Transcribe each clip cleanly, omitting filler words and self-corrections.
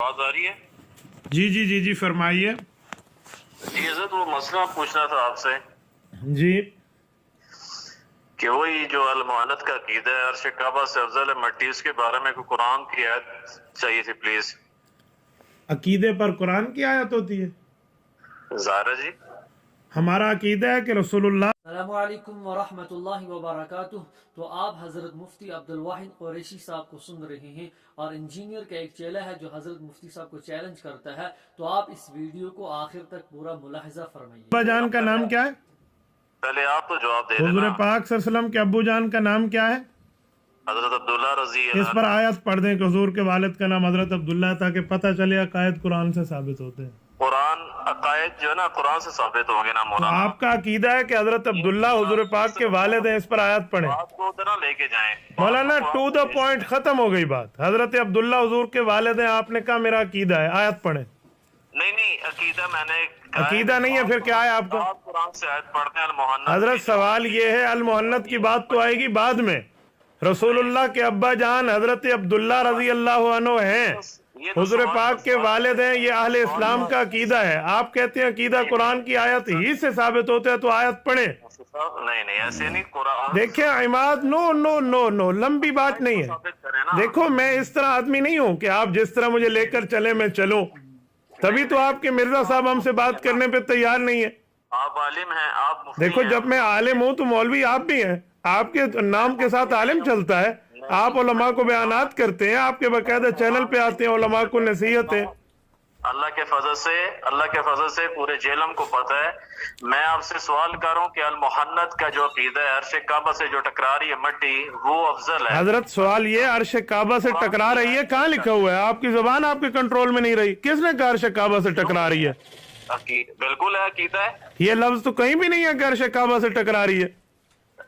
آواز آ رہی ہے؟ جی جی جی جی فرمائیے. جی حضرت وہ مسئلہ پوچھنا تھا آپ سے جی کہ وہی جو المعانت کا عقیدہ ہے عرش کعبہ سے افضل ہے مٹی، اس کے بارے میں کوئی قرآن کی آیت چاہیے تھی پلیز. عقیدے پر قرآن کی آیت ہوتی ہے. زہرا جی ہمارا عقیدہ ہے کہ رسول اللہ السلام علیکم ورحمۃ اللہ وبرکاتہ. تو آپ حضرت مفتی عبدالواحد قریشی صاحب کو سن رہے ہیں، اور انجینئر کا ایک چیلا ہے جو حضرت مفتی صاحب کو چیلنج کرتا ہے. تو آپ اس ویڈیو کو آخر تک پورا ملاحظہ فرمائیے. ابا جان کا نام کیا ہے؟ پہلے آپ تو جواب دے حضور دینا. پاک صلی اللہ علیہ وسلم کے ابو جان کا نام کیا ہے؟ حضرت عبداللہ رضی اس پر اللہ. آیت پڑھ دیں کہ حضور کے والد کا نام حضرت عبداللہ ہے، تاکہ پتہ چلے عقائد قرآن سے ثابت ہوتے ہیں. قرآن عقائد جو ہے نا قرآن سے ثابت ہوں گے نا تو مولانا. آپ کا عقیدہ ہے کہ حضرت عبداللہ حضور پاک کے والد ہیں، اس پر آیت پڑھیں. بات کو ادھر نہ لے کے جائیں مولانا ٹو دا پوائنٹ، ختم ہو گئی بات. حضرت عبداللہ حضور کے والد ہیں، آپ نے کہا میرا عقیدہ ہے، آیت پڑھیں. نہیں عقیدہ میں نے کہا ہے عقیدہ نہیں ہے پھر کیا ہے آپ کا؟ آپ قرآن سے آیت پڑھتے ہیں المحنت. حضرت سوال یہ ہے، المحنت کی بات تو آئے گی بعد میں. رسول اللہ کے ابا جان حضرت عبداللہ رضی اللہ عنہ ہیں، حضور پاک کے والد ہیں، یہ اہل اسلام کا عقیدہ ہے. آپ کہتے ہیں عقیدہ قرآن کی آیت ہی سے ثابت ہوتا ہے، تو آیت پڑھیں. نہیں ایسے نہیں. قرآن دیکھیں عماد، نو نو نو نو، لمبی بات نہیں ہے. ثابت کریں نا. دیکھو میں اس طرح آدمی نہیں ہوں کہ آپ جس طرح مجھے لے کر چلے میں چلوں. تبھی تو آپ کے مرزا صاحب ہم سے بات کرنے پہ تیار نہیں ہے. آپ عالم ہیں، آپ مفتی دیکھو ہیں. جب میں عالم ہوں تو مولوی آپ بھی ہیں. آپ کے نام کے ساتھ عالم چلتا ہے. آپ علماء کو بیانات کرتے ہیں، آپ کے باقاعدہ چینل پہ آتے ہیں، علماء کو نصیحتیں. اللہ کے فضل سے پورے جیلم کو پتہ ہے. میں آپ سے سوال کر رہا ہوں کہ المحنت کا جو عقیدہ ہے عرش کعبہ سے جو ٹکرا رہی ہے مٹی، وہ افضل ہے. حضرت سوال یہ، عرش کعبہ سے ٹکرا رہی ہے کہاں لکھا ہوا ہے؟ آپ کی زبان آپ کے کنٹرول میں نہیں رہی. کس نے کہا عرش کعبہ سے ٹکرا رہی ہے؟ بالکل ہے عقیدہ ہے. یہ لفظ تو کہیں بھی نہیں ہے کہ عرش کعبہ سے ٹکرا رہی ہے.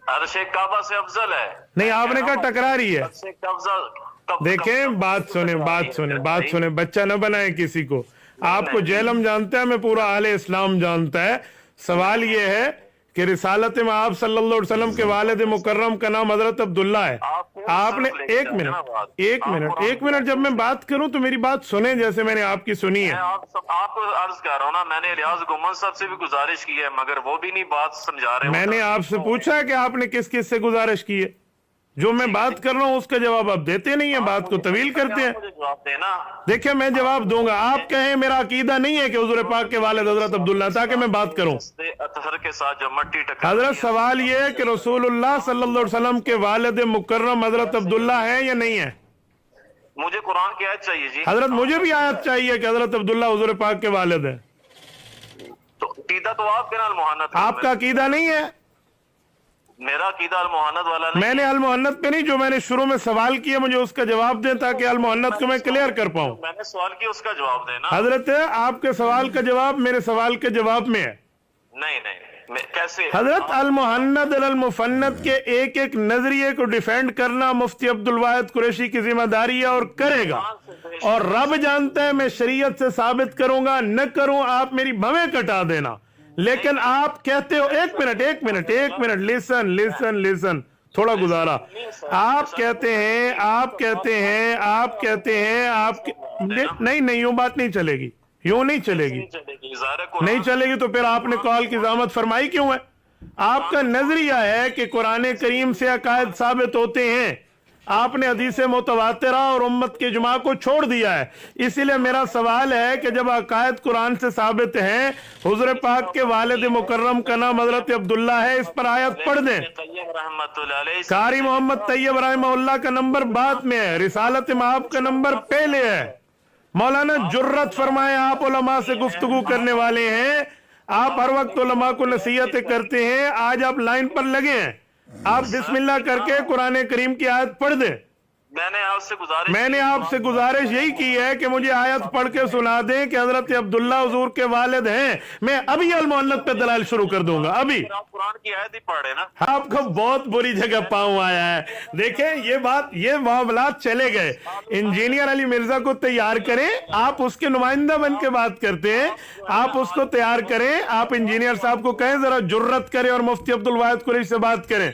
عرش کعبہ سے افضل ہے. نہیں، آپ نے کہا ٹکرا رہی ہے. عرش کعبہ دیکھیں بات سنیں، بچہ نہ بنائیں کسی کو. آپ کو جیلم جانتا ہے، میں پورا اہل اسلام جانتا ہے. سوال یہ ہے کہ رسالت میں آپ صلی اللہ علیہ وسلم کے والد مکرم کا نام حضرت عبداللہ ہے. آپ نے ایک منٹ جب میں بات کروں تو میری بات سنیں جیسے میں نے آپ کی سنی ہے. آپ کو عرض کر رہا ہوں نا، میں نے ریاض گمن صاحب سے بھی گزارش کی ہے مگر وہ بھی نہیں بات سمجھا رہے. میں نے آپ سے پوچھا کہ آپ نے کس کس سے گزارش کی ہے. جو میں بات کر رہا ہوں اس کا جواب آپ دیتے نہیں ہیں، بات کو طویل کرتے ہیں. دیکھیں میں جواب دوں گا. آپ کہیں میرا عقیدہ نہیں ہے کہ حضور پاک کے والد حضرت عبداللہ، تاکہ میں بات کروں. اطہر کے ساتھ جو مٹی ٹکرا. حضرت سوال یہ ہے کہ رسول اللہ صلی اللہ علیہ وسلم کے والد مکرم حضرت عبداللہ ہے یا نہیں ہے؟ مجھے قرآن کی آیت چاہیے جی. حضرت مجھے بھی آیت چاہیے کہ حضرت عبداللہ حضور پاک کے والد ہیں. تو عقیدہ تو آپ کے نا المحنت. آپ کا عقیدہ نہیں ہے. میرا عقیدہ المحنت والا نہیں. میں نے المحنت پہ نہیں، جو میں نے شروع میں سوال کیا مجھے اس کا جواب دیں تاکہ المحنت کو میں کلیئر کر پاؤں. میں نے سوال کیا اس کا جواب دینا. حضرت آپ کے سوال کا جواب میرے سوال کے جواب میں ہے. نہیں کیسے؟ حضرت المحنت المفنت کے ایک ایک نظریے کو ڈیفینڈ کرنا مفتی عبدالواحد قریشی کی ذمہ داری ہے، اور کرے گا. اور رب جانتا ہے میں شریعت سے ثابت کروں گا، نہ کروں آپ میری بھویں کٹا دینا. لیکن آپ کہتے ہو، ایک منٹ لیسن تھوڑا گزارا. آپ کہتے ہیں نہیں یوں بات نہیں چلے گی، یوں نہیں چلے گی. نہیں چلے گی تو پھر آپ نے کال کی زحمت فرمائی کیوں ہے؟ آپ کا نظریہ ہے کہ قرآن کریم سے عقائد ثابت ہوتے ہیں. آپ نے حدیث متواترہ اور امت کے اجماع کو چھوڑ دیا ہے. اسی لیے میرا سوال ہے کہ جب عقائد قرآن سے ثابت ہیں، حضور پاک کے والد مکرم کا نام حضرت عبداللہ ہے، اس پر آیت پڑھ دیں. قاری محمد طیب رحمہ اللہ کا نمبر بعد میں ہے، رسالت میں آپ کا نمبر پہلے ہے. مولانا جرت فرمائے، آپ علماء سے گفتگو کرنے والے ہیں، آپ ہر وقت علماء کو نصیحتیں کرتے ہیں. آج آپ لائن پر لگے ہیں، آپ بسم اللہ کر کے قرآن کریم کی آیت پڑھ دیں. میں نے آپ سے گزارش یہی کی ہے کہ مجھے آیت پڑھ کے سنا دیں کہ حضرت عبداللہ حضور کے والد ہیں. میں ابھی المحنت پہ دلائل شروع کر دوں گا. ابھی قرآن کی آیت ہی پڑھے نا. آپ کو بہت بری جگہ پاؤں آیا ہے. دیکھیں یہ معاملات چلے گئے. انجینئر علی مرزا کو تیار کریں، آپ اس کے نمائندہ بن کے بات کرتے ہیں. آپ اس کو تیار کریں، آپ انجینئر صاحب کو کہیں ذرا جرت کریں اور مفتی عبدالواحد قریشی سے بات کریں.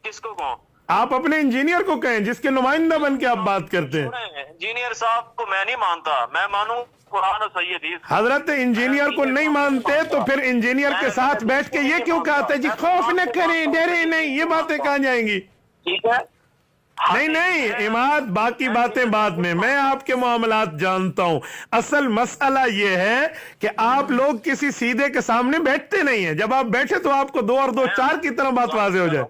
کس کو کہوں؟ آپ اپنے انجینئر کو کہیں جس کے نمائندہ بن کے آپ بات کرتے ہیں. انجینئر صاحب کو میں نہیں مانتا, میں مانوں قرآن اور سید حدیث. حضرت انجینئر کو نہیں مانتے تو پھر انجینئر کے ساتھ بیٹھ کے یہ کیوں کہتے جی خوف نہ کریں, ڈرے نہیں, یہ باتیں کہاں جائیں گی؟ ٹھیک ہے, نہیں عماد, باقی باتیں بعد میں آپ کے معاملات جانتا ہوں. اصل مسئلہ یہ ہے کہ آپ لوگ کسی سیدھے کے سامنے بیٹھتے نہیں ہیں. جب آپ بیٹھے تو آپ کو 2 اور 2 4 کی طرح بات واضح ہو جائے.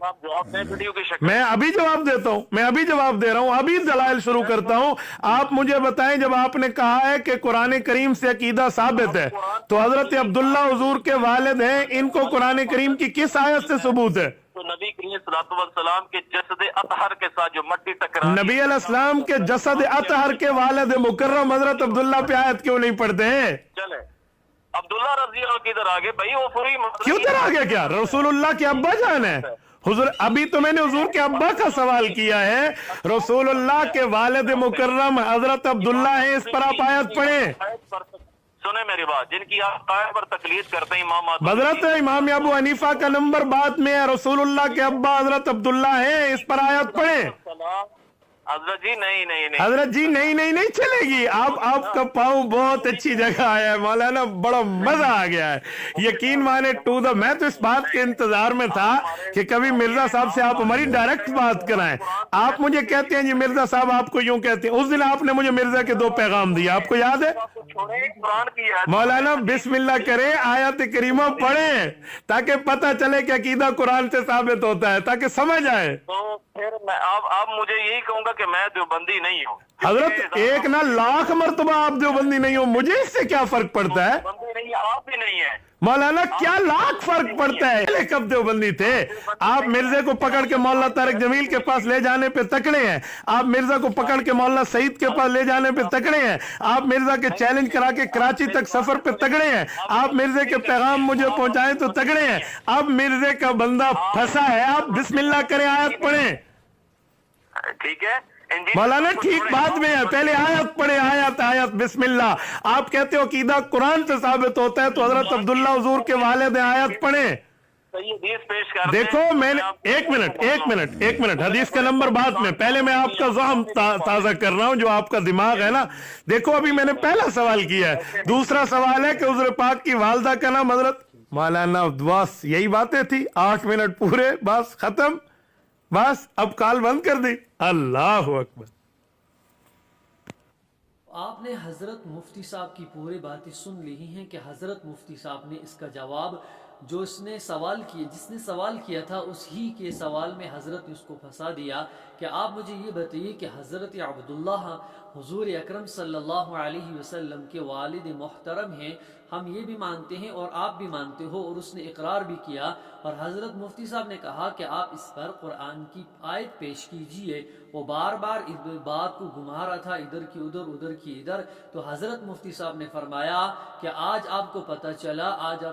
میں ابھی جواب دیتا ہوں, میں ابھی جواب دے رہا ہوں, ابھی دلائل شروع کرتا ہوں. آپ مجھے بتائیں, جب آپ نے کہا ہے کہ قرآن کریم سے عقیدہ ثابت ہے, تو حضرت عبداللہ حضور کے والد ہیں, ان کو قرآن کریم کی کس آیت سے ثبوت ہے؟ تو نبی کریم صلی اللہ علیہ وسلم کے جسد اطہر کے ساتھ جو مٹی ٹکرا, نبی علیہ السلام کے جسد اطہر کے والد مکرم حضرت عبداللہ پہ آیت کیوں نہیں پڑھتے ہیں؟ چلے عبداللہ رضی اللہ کدھر آگے بھائی, وہ پوری کیوں در آگے, کیا رسول اللہ کے ابا جان ہے حضور؟ ابھی تو میں نے حضور کے ابا کا سوال کیا ہے, رسول اللہ کے والد مکرم حضرت عبداللہ ہیں, اس پر آپ آیت پڑھیں. سنیں میری بات, جن کی آپ قائد پر تقلید کرتے ہیں امام حضرت امام ابو حنیفہ کا نمبر بعد میں ہے, رسول اللہ کے ابا حضرت عبداللہ ہیں, اس پر آیت پڑھیں. حضرت جی نہیں حضرت جی نہیں چلے گی. آپ کا پاؤں بہت اچھی جگہ آیا ہے مولانا, بڑا مزہ آ گیا ہے, یقین مانے میں تو اس بات کے انتظار میں تھا کہ کبھی مرزا صاحب سے آپ ہماری ڈائریکٹ بات کرائیں. آپ مجھے کہتے ہیں جی مرزا صاحب آپ کو یوں کہتے ہیں. اس دن آپ نے مجھے مرزا کے 2 پیغام دیے, آپ کو یاد ہے؟ مولانا بسم اللہ کریں, آیت کریمہ پڑھیں تاکہ پتہ چلے کہ عقیدہ قرآن سے ثابت ہوتا ہے, تاکہ سمجھ آئے. تو پھر میں اب مجھے یہی کہوں گا کہ میں دیوبندی نہیں ہوں. حضرت 1 نہ لاکھ مرتبہ آپ دیوبندی نہیں ہو, مجھے اس سے کیا فرق پڑتا ہے؟ آپ بھی نہیں ہیں مولانا, کیا لاکھ فرق پڑتا ہے؟ کب دیوبندی تھے آپ؟ مرزے کو پکڑ کے مولانا طارق جمیل کے پاس لے جانے پہ تکڑے ہیں, آپ مرزا کو پکڑ کے مولانا سعید کے پاس لے جانے پہ تکڑے ہیں, آپ مرزا کے چیلنج کرا کے کراچی تک سفر پہ تکڑے ہیں, آپ مرزے کے پیغام مجھے پہنچائیں تو تکڑے ہیں. اب مرزے کا بندہ پھنسا ہے, آپ بسم اللہ کریں, آیت پڑھیں. ٹھیک ہے مولانا ٹھیک بات میں ہے, پہلے آیت پڑھے, آیت بسم اللہ. آپ کہتے ہو عقیدہ قرآن سے ثابت ہوتا ہے, تو حضرت عبداللہ حضور کے والد ہیں, آیت پڑھیں. دیکھو میں نے ایک منٹ حدیث کا نمبر بعد میں, پہلے میں آپ کا ذہن تازہ کر رہا ہوں, جو آپ کا دماغ ہے نا. دیکھو ابھی میں نے پہلا سوال کیا ہے, دوسرا سوال ہے کہ حضور پاک کی والدہ کا نام حضرت. مولانا بس یہی باتیں تھی, 8 منٹ پورے, بس ختم, بس اب کال بند کر دی. اللہ اکبر. آپ نے حضرت مفتی صاحب کی پوری باتیں سن لی ہیں کہ حضرت مفتی صاحب نے اس کا جواب جو اس نے سوال کیا, جس نے سوال کیا تھا اس ہی کے سوال میں حضرت نے اس کو پھنسا دیا کہ آپ مجھے یہ بتائیے کہ حضرت عبداللہ حضور اکرم صلی اللہ علیہ وسلم کے والد محترم ہیں, ہم یہ بھی مانتے ہیں اور آپ بھی مانتے ہو, اور اس نے اقرار بھی کیا. اور حضرت مفتی صاحب نے کہا کہ آپ اس پر قرآن کی آیت پیش کیجئے. وہ بار بار اس بات کو گھما رہا تھا, ادھر کی ادھر, ادھر کی ادھر. تو حضرت مفتی صاحب نے فرمایا کہ آج آپ کو پتہ چلا, آج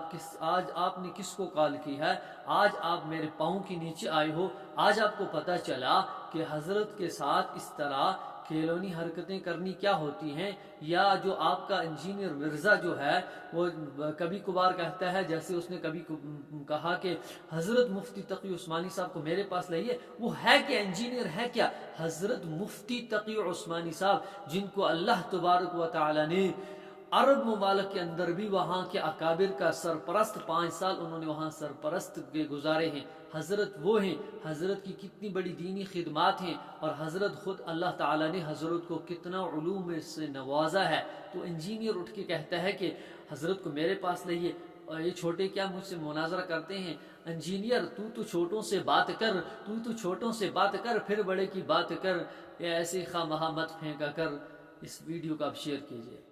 آپ نے کس کو کال کی ہے, آج آپ میرے پاؤں کے نیچے آئے ہو. آج آپ کو پتہ چلا کہ حضرت کے ساتھ اس طرح کھیلونی حرکتیں کرنی کیا ہوتی ہیں. یا جو آپ کا انجینئر مرزا جو ہے وہ کبھی کبھار کہتا ہے, جیسے اس نے کبھی کہا کہ حضرت مفتی تقی عثمانی صاحب کو میرے پاس لائیے. وہ ہے کیا, انجینئر ہے کیا؟ حضرت مفتی تقی عثمانی صاحب, جن کو اللہ تبارک و تعالی نے عرب ممالک کے اندر بھی وہاں کے اکابر کا سرپرست, 5 سال انہوں نے وہاں سرپرست کے گزارے ہیں. حضرت وہ ہیں, حضرت کی کتنی بڑی دینی خدمات ہیں, اور حضرت خود اللہ تعالیٰ نے حضرت کو کتنا علوم سے نوازا ہے. تو انجینئر اٹھ کے کہتا ہے کہ حضرت کو میرے پاس لائیے. اور یہ چھوٹے کیا مجھ سے مناظرہ کرتے ہیں, انجینئر تو چھوٹوں سے بات کر, تو چھوٹوں سے بات کر, پھر بڑے کی بات کر, ایسے خواہ مت پھینکا کر. اس ویڈیو کو آپ شیئر کیجئے.